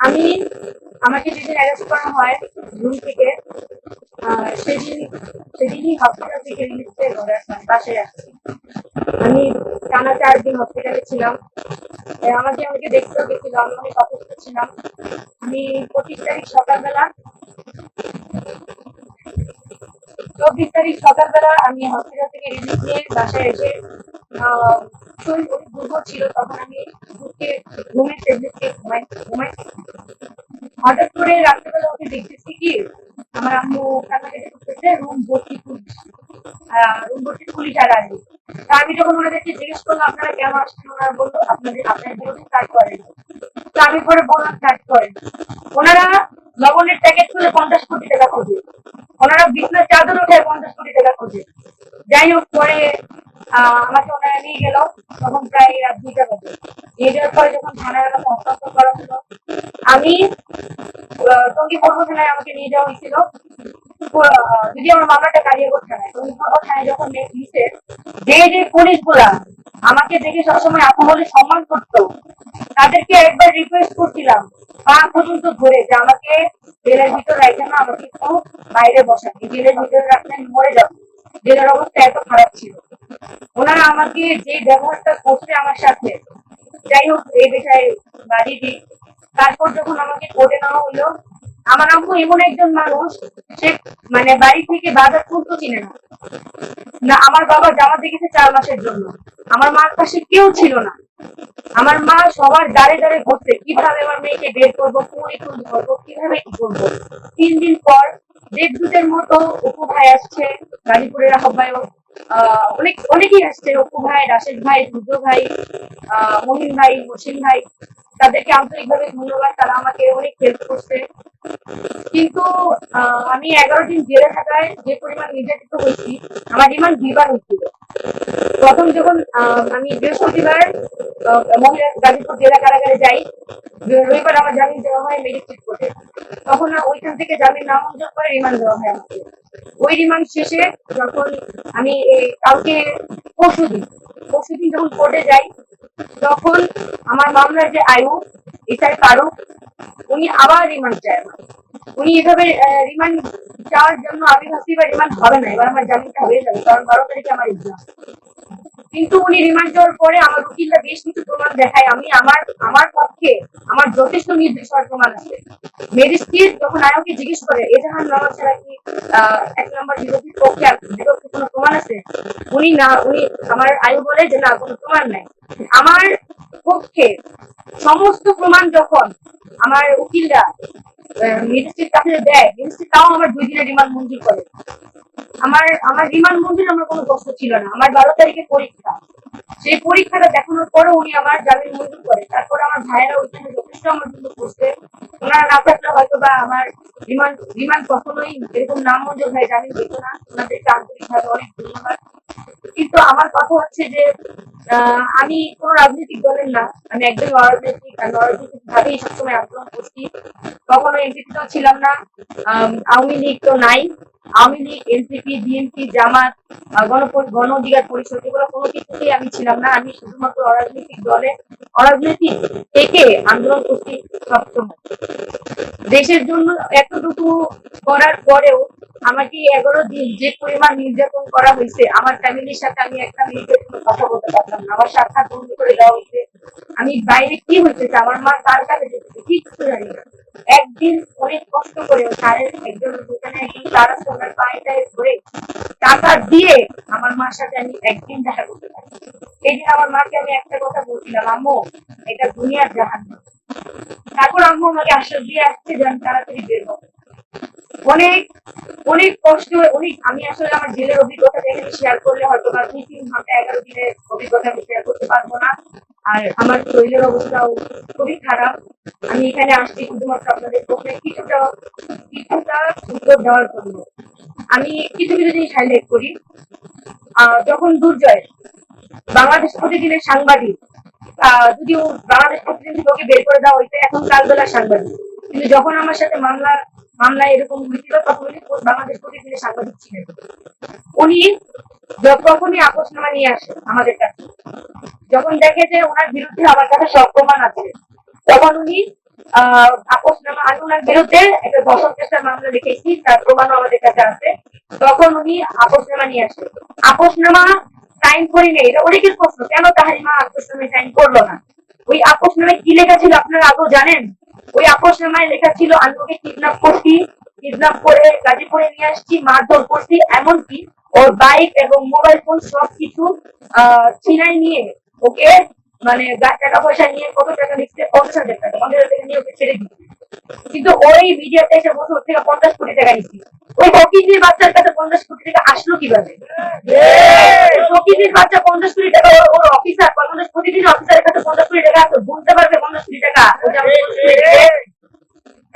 আমি আমাকে যেদিন অ্যারেস্ট করা হয় রুম থেকে, সেদিন সেদিনই হসপিটাল থেকে রিলিজ পেয়ে ঘরে আসলাম, বাসায় আসছি। আমি টানা 4 দিন হসপিটালে ছিলাম। আমাকে অনেকে দেখতেও গেছিল, আমি অনেক অসুস্থ ছিলাম। আমি 25 তারিখ সকালবেলা 24 তারিখ সকালবেলা আমি হসপিটাল থেকে রিলিজ নিয়ে বাসায় এসে শরীর অনেক দুর্বল ছিল, তখন আমি ঘুমের ট্যাবলেট খেয়ে ঘুমাই। হঠাৎ করে রাত্রেবেলা উঠে দেখতেছি কি আমার আম্মু কান্নাকাটি করতেছে, রুম ভর্তি পুলিশ আর আসবে। তা আমি যখন ওনাদেরকে জিজ্ঞেস করলাম আপনারা কেন আসছেন, ওনারা বললো আপনার বিরুদ্ধে কাজ করেন। তো আমি পরে বললাম কাজ করেন। ওনারা লবণের প্যাকেট খুলে 50 কোটি টাকা খোঁজে, ওনারা বিছনার চাদর উঠে 50 কোটি টাকা খোঁজে। যাই হোক, পরে আমাকে ওনারা নিয়ে গেল, তখন প্রায় রাত 2টা বাজে। নিয়ে যাওয়ার পরে যখন থানায় আমাকে হস্তান্তর করা হলো, আমি টঙ্গী পূর্ব থানায় আমাকে নিয়ে যাওয়া হয়েছিল। যদি আমার মামলাটা কার্যকর থানায়, টঙ্গী পূর্ব থানায় যখন নিচে যে পুলিশ গুলা আমাকে দেখে সবসময় আপু বলে সম্মান করতো, তাদেরকে একবার রিকোয়েস্ট করছিলাম পা পর্যন্ত ধরে যে আমাকে জেলের ভিতর রাখেন না, আমাকে একটু বাইরে বসান, জেলের ভিতরে রাখলে আমি মরে যাবো। জেলের অবস্থা এত খারাপ ছিল। ওনারা আমাকে যে ব্যবহারটা করছে আমার সাথে, যাই হোক এই বিষয়ে বাড়ি দিই। তারপর যখন আমাকে কোর্টে নেওয়া হলো, আমার আম্মু এমন একজন মানুষ, সে মানে বাড়ি থেকে বাজার তুলতে চিনে না। না, আমার বাবা জামা দেখেছে 4 মাসের জন্য, আমার মার পাশে কেউ ছিল না। আমার মা সবার দাঁড়ে দাঁড়ে ঘুরছে কিভাবে আমার মেয়েকে বের করবো, কোন স্কুল ধরবো, কিভাবে কি করবো। 3 দিন পর দেবদূতের মতো অপু ভাই আসছে, গাজীপুরের আহ্বায়ক, অনেকেই আসছে, অপু ভাই, রাশেদ ভাই, রুদ্র ভাই, মহিন ভাই, মসিন ভাই, তাদেরকে আন্তরিকভাবে ধন্যবাদ, তারা আমাকে অনেক হেল্প করছে। কিন্তু আমি 11 দিন জেলে থাকায় যে পরিমাণ নির্যাতিত হয়েছি, আমার রিমান্ড 2বার হয়েছিল। প্রথম যখন আমি বৃহস্পতিবার মহিলা গাজীপুর জেলা কারাগারে যাই, রবিবার আমার জামিন দেওয়া হয় ম্যাজিস্ট্রেট কোর্টে, তখন ওইখান থেকে জামিন নামঞ্জুর করে রিমান্ড দেওয়া হয় আমাকে। ওই রিমান্ড শেষে যখন আমি কালকে পরশুদিন যখন কোর্টে যাই, তখন আমার মামলার যে আয়ু এটার কারণ, উনি আবার রিমান্ড চায়। উনি এভাবে রিমান্ড চাওয়ার জন্য আমি ভাবছি এবার রিমান্ড হবে না, এবার আমার জামিনটা হয়ে যাবে, কারণ 12 তারিখে আমার এক্সাম। কিন্তু উনি রিমান্ড যাওয়ার পরে আমার উকিলরা বেশ কিছু প্রমাণ দেখায়, আমি আমার পক্ষে আমার যথেষ্ট নির্দেশ হওয়ার প্রমাণ আছে। ম্যাজিস্ট্রেট যখন আয়োকে জিজ্ঞেস করে এজাহার নামা ছাড়া কি 1 নম্বর বিরোধীর পক্ষে বিরোধী কোনো প্রমাণ আছে, উনি আমার আয়ু বলে যে না, কোনো প্রমাণ নাই। আমার পক্ষে সমস্ত প্রমাণ যখন আমার উকিলরা ম্যাজিস্ট্রেট কাছে দেয়, ম্যাজিস্ট্রেট তাও আমার 2 দিনের রিমান্ড মঞ্জুর করে। আমার রিমান্ড মঞ্জুর আমার কোনো কষ্ট ছিল না। আমার 12 তারিখে পরীক্ষা, সেই পরীক্ষাটা দেখানোর পরে উনি আমার জামিন মঞ্জুর করে। তারপর আমার ভাইয়েরা ওইখানে যথেষ্ট আমার জন্য করছে, ওনারা না থাকলে হয়তো বা আমার রিমান্ড কখনোই এরকম নাম মঞ্জুর হয়ে জামিন দিত না। ওনাদেরকে আন্তরিকভাবে অনেক ধন্যবাদ। কিন্তু আমার কথা হচ্ছে যে আমি কোন রাজনৈতিক দলের না, আমি একজন অরাজনৈতিক ভাবেই সবসময় আন্দোলন করছি। কখনো এনসিপিতেও ছিলাম না, আওয়ামী লীগ তো নাই। আওয়ামী লীগ, এনসিপি, বিএনপি, জামাত, গণ অধিকার পরিষদ, এগুলো কোনো কিছুতেই আমি ছিলাম না। আমি শুধুমাত্র অরাজনৈতিক থেকে আন্দোলন করছি সবসময়। দেশের জন্য এতটুকু করার পরেও আমাকে 11 দিন যে পরিমাণ নির্যাতন করা হয়েছে, আমার ফ্যামিলির সাথে আমি একটা মিনিটের জন্য কথা বলতে পারতাম না, আমার সাক্ষাৎ বন্ধ করে দেওয়া হয়েছে। আমি বাইরে কি হয়েছে, আমার মা কার কাছে যেতেছে কিচ্ছু জানি না। একদিন অনেক কষ্ট করে একজন দোকানে একজন তারা সোনার পায়েটায় ধরে টাকা দিয়ে আমার মার সাথে আমি একদিন দেখা করতে পারি। সেই দিন আমার মাকে আমি একটা কথা বলছিলাম, আম্মু এটা দুনিয়ার জাহান্নাম। তারপর আম্মু আমাকে আশ্বাস দিয়ে আসছে যে আমি তাড়াতাড়ি বের হবো। অনেক অনেক কষ্ট, আমি আসলে আমার জেলের অভিজ্ঞতা এখানে শেয়ার করলে হয়তো বা 2-3 ঘন্টা 11 দিনের অভিজ্ঞতা আমি শেয়ার করতে পারবো না। আর আমার শরীরের অবস্থাও খুবই খারাপ। আমি এখানে আসছি শুধুমাত্র আপনাদের পক্ষে কিছুটা উত্তর দেওয়ার জন্য। আমি কিছু কিছু জিনিস হাইলাইট করি। যখন দুর্জয় বাংলাদেশ প্রতিদিনের সাংবাদিক, যদিও বাংলাদেশ প্রতিদিন থেকে বের করে দেওয়া হয়েছে, এখন কালবেলা সাংবাদিক, কিন্তু যখন আমার সাথে মামলায় এরকম হয়েছিল তখন উনি বাংলাদেশ প্রতিদিনের সাংবাদিক ছিলেন। উনি যখনই আপোষনামা নিয়ে আসে আমাদের কাছে, যখন দেখে যে ওনার বিরুদ্ধে আমার কাছে সব প্রমাণ আছে, তখন উনি আপোষনামা আমি ওনার বিরুদ্ধে একটা ধর্ষণ চেষ্টার মামলা লিখেছি, তার প্রমাণও আমাদের কাছে আছে। তখন উনি আপোষনামা নিয়ে আসে। আপোষনামা সাইন করি নেই, এটা অনেকের প্রশ্ন, কেন তাহারিমা আপোষনামায় সাইন করলো না? ওই আপোষনামায় কি লেখা ছিল আপনারা আগেও জানেন? ওই আপোষনামায় লেখা ছিল আমি ওকে কিডন্যাপ করছি, কিডন্যাপ করে গাজীপুরে নিয়ে আসছি, মারধর করছি, এমনকি ওর বাইক এবং মোবাইল ফোন সবকিছু ছিনাই নিয়ে ওকে মানে টাকা পয়সা নিয়ে কত টাকা লিখছে, 50,000 টাকা, 50,000 টাকা নিয়ে ওকে ছেড়ে দিচ্ছে। কিন্তু ওই ভিডিওতে এসে বছর থেকে 50 কোটি টাকা নিচ্ছি। ওই ফকিরের বাচ্চার কাছে 50 কোটি টাকা আসলো কিভাবে? ফকিরের বাচ্চা 50 কোটি টাকা, ওর অফিসার 50 প্রতিদিন অফিসারের কাছে 50 কোটি টাকা আসতো, বুঝতে পারবে 50 কোটি টাকা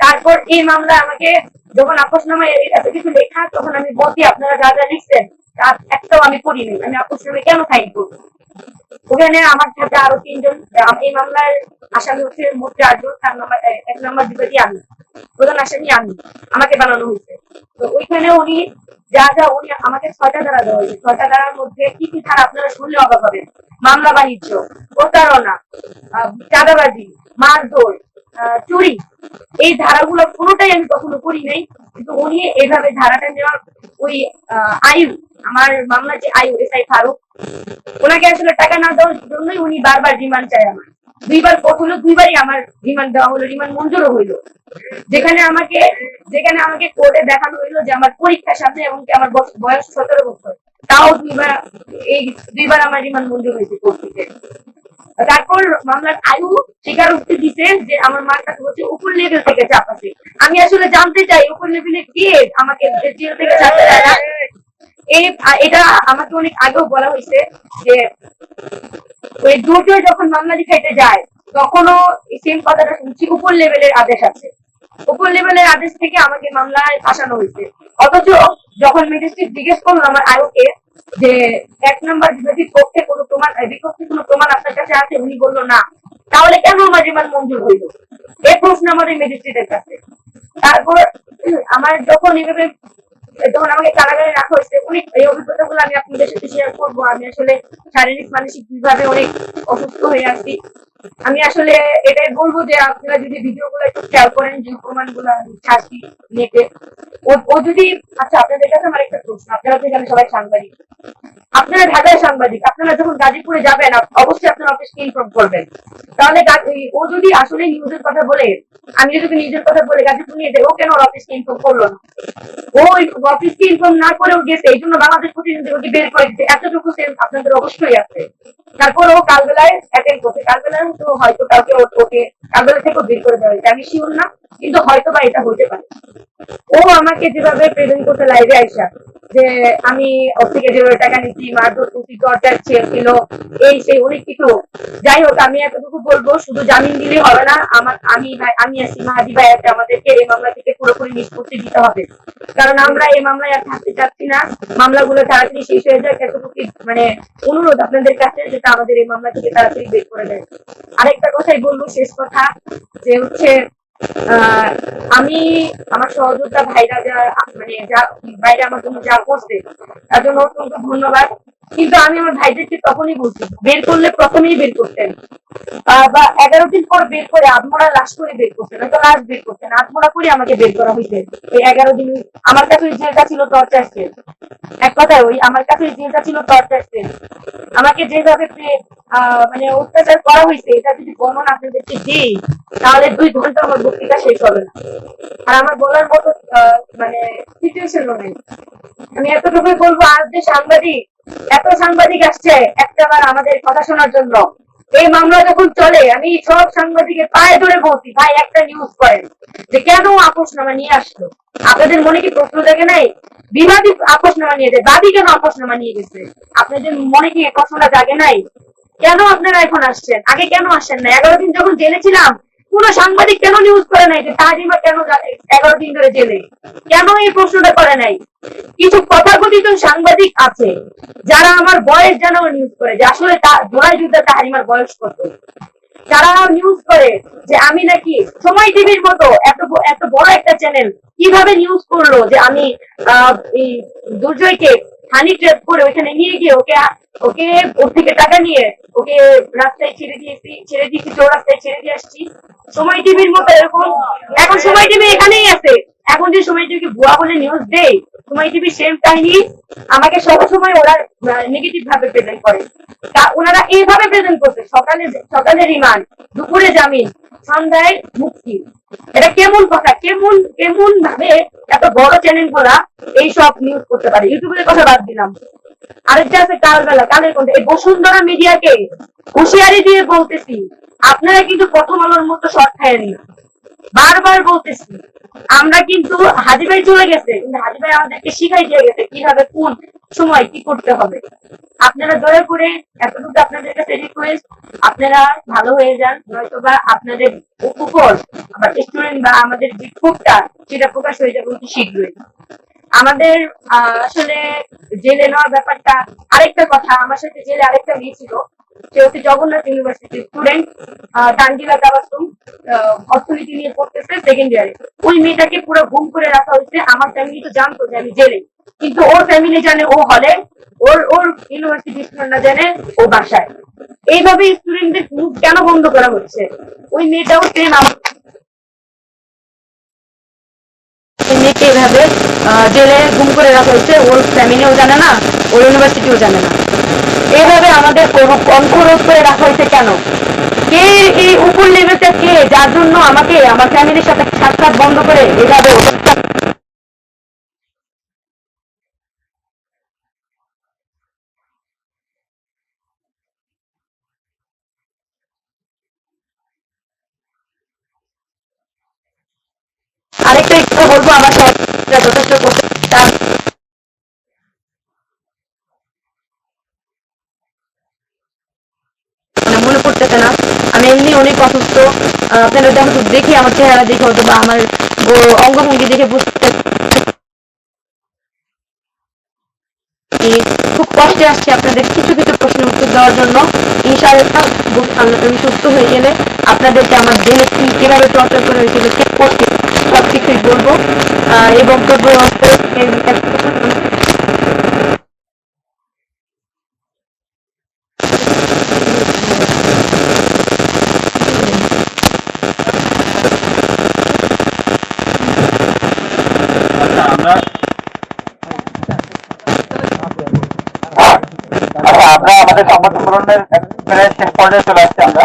তারপর এই মামলা আমাকে যখন আপোষনামায় এত কিছু লেখা, তখন আমি বলছি আপনারা যা যা লিখছেন তার একটাও আমি করিনি, আমি আপোষনামায় কেন সাইন করবো? ওখানে আমার সাথে আরো 3 জন, এই মামলার আসামি হচ্ছে মোট 4 জন, 1 নম্বর বিবাদী আমি, প্রধান আসামি আমি, আমাকে বানানো হয়েছে। তো ওইখানে উনি যা যা উনি আমাকে 6টা ধারা দেওয়া হয়েছে। 6টা ধারার মধ্যে কি কি ধারা আপনারা শুনলে অবাক হবেন? মামলা বাণিজ্য, প্রতারণা, চাঁদাবাজি, মারধর, চুরি, এই ধারাগুলো কোনোটাই আমি কখনো করি নাই। কিন্তু উনি এইভাবে ধারাটা নেওয়ার ওই আয়ু, আমার মামলা যে আয়ু এসআই ফারুক, ওনাকে আসলে টাকা না দেওয়ার জন্যই উনি বারবার রিমান্ড চায় আমার। 2বার কোর্ট হলো, 2বারই আমার রিমান্ড দেওয়া হলো, রিমান্ড মঞ্জুরও হইলো। যেখানে আমাকে কোর্টে দেখানো হইলো যে আমার পরীক্ষার সামনে এবং আমার বয়স 17 বছর, তাও 2বার আমার রিমান্ড মঞ্জুর হয়েছে কোর্ট থেকে। তারপর মামলার আয়ু স্বীকারোক্তি দিতে যে আমার মার কাছে হচ্ছে উপর লেভেল থেকে চাপ আছে। আমি আসলে জানতে চাই উপর লেভেলে কে আমাকে জেল থেকে চাপ দেয় না। এটা আমাকে অনেক আগেও বলা হয়েছে যে ওই দুটো যখন মামলা লিখাইতে যায় তখনও সেম কথাটা শুনছি, উপর লেভেলের আদেশ আছে, উপর লেভেলের আদেশ থেকে আমাকে মামলায় ফাঁসানো হয়েছে। অথচ যখন ম্যাজিস্ট্রেট জিজ্ঞেস করলো আমার আয়ুকে যে 1 নম্বর বিবাদীর পক্ষে কোনো প্রমাণ, বিপক্ষে কোনো প্রমাণ আপনার কাছে আছে, উনি বললো না, তাহলে কেন আমার রিমান্ড মঞ্জুর হইল? এই প্রশ্ন আমাদের ম্যাজিস্ট্রেটের কাছে। তারপর আমার যখন এইভাবে যখন আমাকে কারাগারে রাখা হয়েছে, অনেক এই অভিজ্ঞতাগুলো আমি আপনাদের সাথে শেয়ার করবো। আমি আসলে শারীরিক মানসিক ভাবে অনেক অসুস্থ হয়ে আছি। আমি আসলে এটাই বলবো যে আপনারা যদি ভিডিও গুলো একটু খেয়াল করেন, যে প্রমাণ গুলো ছাড়ছি নেটে, ও যদি, আচ্ছা আপনাদের কাছে আমার একটা প্রশ্ন, আপনারা তো এখানে সবাই সাংবাদিক, আপনারা ঢাকায় সাংবাদিক, আপনারা যখন গাজীপুরে যাবেন অবশ্যই আপনার অফিসকে ইনফর্ম করবেন। তাহলে ও যদি আসলে নিউজের কথা বলে, আমি যদি নিউজের কথা বলে গাজীপুর নিয়ে যাই, ও কেন অফিসকে ইনফর্ম করলো না? ওই অফিসকে ইনফর্ম না করেও গেছে, এই জন্য বাংলাদেশ প্রতিনিধি ওকে বের করে দিচ্ছে, এতটুকু সেন্স আপনাদের অবশ্যই আছে। তারপর ও কালবেলায় অ্যাটেন্ড করছে, কালবেলায় তো হয়তো কাউকে ওকে কালবেলা থেকেও বের করে দেওয়া হয়েছে, আমি শিওর না, কিন্তু হয়তো বা এটা হতে পারে। ও আমাকে যেভাবে প্রেজেন্ট করতে লাইভে আইসা যে আমি ওর থেকে যেভাবে টাকা নিচ্ছি, মারধর করছি, টর্চার ছিল, এই সেই অনেক কিছু। যাই হোক, আমি এতটুকু বলবো, শুধু জামিন দিলে হবে না, আমি আছি, মাহাদি ভাই আছে, আমাদেরকে এই মামলা থেকে পুরোপুরি নিষ্পত্তি দিতে হবে। কারণ আমরা এই মামলায় আর থাকতে চাচ্ছি না, মামলাগুলো তাড়াতাড়ি শেষ হয়ে যায়। এতটুকু মানে অনুরোধ আপনাদের কাছে, যেটা আমাদের এই মামলা থেকে তাড়াতাড়ি বের করে দেয়। আরেকটা কথাই বলবো, শেষ কথা, যে হচ্ছে আমি আমার সহযোদ্ধা ভাইরা ভাইরা আমার জন্য যা করছে তার জন্য অত্যন্ত ধন্যবাদ। কিন্তু আমি আমার ভাইদেরকে তখনই বলছি, বের করলে প্রথমেই বের করতেন, বা 11 দিন পর বের করে আত্মরা লাশ করে বের করতেন, হয়তো লাশ বের করতেন, আত্মরা করে আমাকে বের করা হয়েছে। এই 11 দিন আমার কাছে জেলটা ছিল টর্চার সেল। এক কথায় ওই আমার কাছে জেলটা ছিল টর্চার সেল। আমাকে যেভাবে মানে অত্যাচার করা হয়েছে, এটা যদি বর্ণনা আপনাদেরকে দিই তাহলে 2 ঘন্টা আমার বক্তৃতা শেষ হবে না। আর আমার বলার মতো মানে সিচুয়েশনও নেই। আমি এতটুকুই বলবো, আজ যে এত সাংবাদিক আসছে একটাবার আমাদের কথা শোনার জন্য, এই মামলা যখন চলে আমি সব সাংবাদিকের পায়ে ধরে বলছি, ভাই একটা নিউজ করেন যে কেন আপোষনামা নিয়ে আসলো। আপনাদের মনে কি প্রশ্ন জাগে নাই? বিবাদী আপোষনামা নিয়ে যায়, বাদী কেন আপোষনামা নিয়ে গেছে? আপনাদের মনে কি প্রশ্নটা জাগে নাই? কেন আপনারা এখন আসছেন? আগে কেন আসছেন না? 11 দিন যখন জেলে ছিলাম, কোন সাংবাদিক কেন নিউজ করে নাই যে তাজিমা কেন 11 দিন ধরে জেলে? কেন এই প্রশ্নটা করে নাই? কিছু তথাকথিত সাংবাদিক আছে যারা আমার বয়স যেন নিউজ করে, যে আসলে জোড়াই যুদ্ধ তাহারিমার বয়স কত। তারা নিউজ করে যে আমি নাকি সময় টিভির মতো এত বড় একটা চ্যানেল কিভাবে নিউজ করলো যে আমি এই দুর্জয়কে হানি ট্র্যাপ করে ওইখানে নিয়ে গিয়ে ওকে ওকে ওর থেকে টাকা নিয়ে ওকে রাস্তায় ছেড়ে দিয়েছি চৌরাস্তায় ছেড়ে দিয়ে আসছি। সময় টিভির মতো এরকম এখন সময় টিভি এখানেই আছে। এখন যে সময় টিভিকে ভুয়া বলে নিউজ দেয়, সময় টিভি সেম কাহিনী আমাকে সবসময় ওরা নেগেটিভ ভাবে প্রেজেন্ট করে। ওনারা এইভাবে প্রেজেন্ট করছে, সকালে রিমান্ড, দুপুরে জামিন, সন্ধ্যায় মুক্তি। এটা কেমন কথা? কেমন কেমন ভাবে এত বড় চ্যানেল গুলা এইসব নিউজ করতে পারে? ইউটিউবের কথা বাদ দিলাম, আরেকটা আছে কালের কণ্ঠ। এই বসুন্ধরা মিডিয়াকে হুঁশিয়ারি দিয়ে বলতেছি, আপনারা কিন্তু প্রথম আলোর মতো শর্ট খায়নি। বারবার বলতেছি, আমরা কিন্তু হাজি ভাই চলে গেছে, কিন্তু হাজি ভাই আমাদেরকে শিখাই দিয়ে গেছে কিভাবে কোন সময় কি করতে হবে। আপনারা দয়া করে, এতটুকু আপনাদের কাছে রিকোয়েস্ট, আপনারা ভালো হয়ে যান, নয়তোবা আপনাদের উপর আবার স্টুডেন্ট বা আমাদের যে ক্ষোভটা সেটা প্রকাশ হয়ে যাবে অতি শীঘ্রই। আমাদের আসলে জেলে নেওয়ার ব্যাপারটা আরেকটা কথা। আমার সাথে জেলে আরেকটা মেয়ে ছিল, সে হচ্ছে জগন্নাথ ইউনিভার্সিটির স্টুডেন্ট, তানজিলা তাবাসসুম, অর্থনীতি নিয়ে পড়তেছে সেকেন্ড ইয়ারে। ওই মেয়েটাকে পুরো গুম করে রাখা হয়েছে। আমার ফ্যামিলি তো জানতো যে আমি জেলে, কিন্তু ওর ফ্যামিলি জানে ও হলে, ওর ইউনিভার্সিটি স্টুডেন্টরা জানে ও বাসায়। এইভাবে স্টুডেন্টদের মুখ কেন বন্ধ করা হচ্ছে? ওই মেয়েটাও সেম মেয়েকে এভাবে জেলে গুম করে রাখা হয়েছে, ওর ফ্যামিলিও জানে না, ওর ইউনিভার্সিটিও জানে না। এইভাবে আমাদের কণ্ঠরোধ করে রাখা হয়েছে কেন? কে এই উপর লেভেলটা কে, যার জন্য আমাকে আমার ফ্যামিলির সাথে সাক্ষাৎ বন্ধ করে এভাবে আরেকটা একটু বলবো, আমার যথেষ্ট তার মনে পড়তেছে না। আমি এমনি অনেক অসুস্থ, আপনারা যখন দেখি আমার চেহারা দেখে হয়তো বা আমার অঙ্গভঙ্গি দেখে বুঝতে খুব কষ্টে আসছে আপনাদের কিছু কিছু প্রশ্নের উত্তর দেওয়ার জন্য। ইনশাআল্লাহ আমি সুস্থ হয়ে গেলে আপনাদেরকে আমার জেলে কিভাবে টর্চার করে হয়েছিল সব কিছুই বলবো। এই বক্তব্য আমরা আমাদের সংবাদ সম্মেলনের শেষ পর্যায়ে চলে আসছি আমরা।